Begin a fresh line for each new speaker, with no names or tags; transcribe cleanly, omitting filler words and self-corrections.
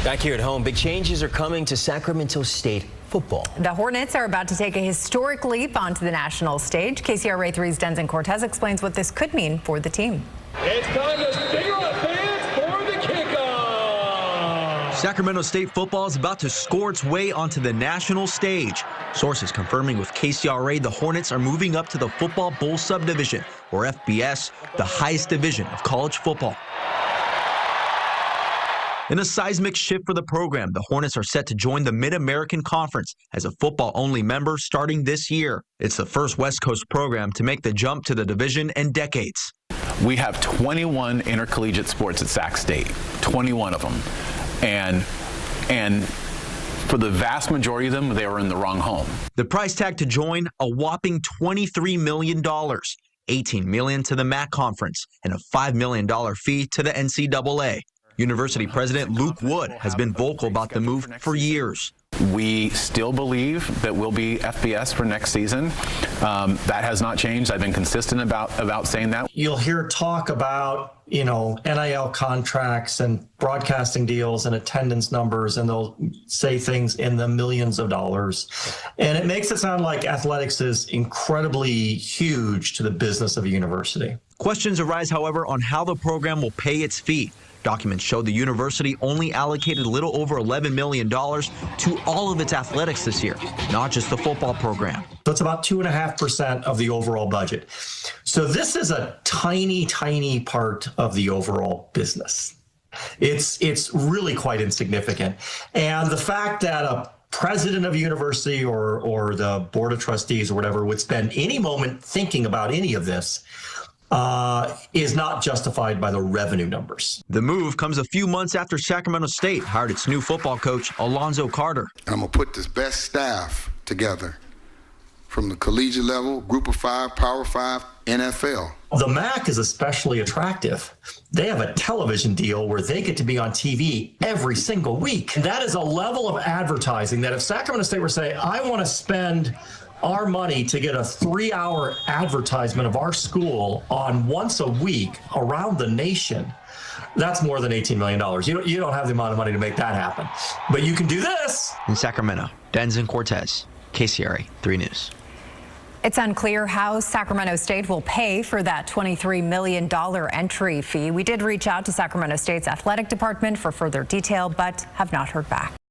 Back here at home, big changes are coming to Sacramento State football.
The Hornets are about to take a historic leap onto the national stage. KCRA 3's Denson Cortez explains what this could mean for the team.
It's time to signal advance for the kickoff.
Sacramento State football is about to score its way onto the national stage. Sources confirming with KCRA the Hornets are moving up to the Football Bowl Subdivision, or FBS, the highest division of college football. In a seismic shift for the program, the Hornets are set to join the Mid-American Conference as a football-only member starting this year. It's the first West Coast program to make the jump to the division in decades.
We have 21 intercollegiate sports at Sac State, 21 of them. And for the vast majority of them, they were in the wrong home.
The price tag to join, a whopping $23 million, $18 million to the MAC Conference, and a $5 million fee to the NCAA. University President Luke Wood has been vocal about the move for years.
We still believe that we'll be FBS for next season. That has not changed. I've been consistent about saying that.
You'll hear talk about, NIL contracts and broadcasting deals and attendance numbers, and they'll say things in the millions of dollars. And it makes it sound like athletics is incredibly huge to the business of a university.
Questions arise, however, on how the program will pay its fee. Documents show the university only allocated a little over $11 million to all of its athletics this year, not just the football program.
So it's about 2.5% of the overall budget. So this is a tiny, tiny part of the overall business. It's really quite insignificant. And the fact that a president of a university or the board of trustees or whatever would spend any moment thinking about any of this is not justified by the revenue numbers.
The move comes a few months after Sacramento State hired its new football coach, Alonzo Carter.
I'm going to put this best staff together from the collegiate level, Group of 5, Power 5, NFL.
The MAC is especially attractive. They have a television deal where they get to be on TV every single week. And that is a level of advertising that if Sacramento State were to say, I want to spend our money to get a 3-hour advertisement of our school on once a week around the nation, that's more than $18 million. You don't have the amount of money to make that happen. But you can do this.
In Sacramento, Denson Cortez, KCRA 3 News.
It's unclear how Sacramento State will pay for that $23 million entry fee. We did reach out to Sacramento State's athletic department for further detail, but have not heard back.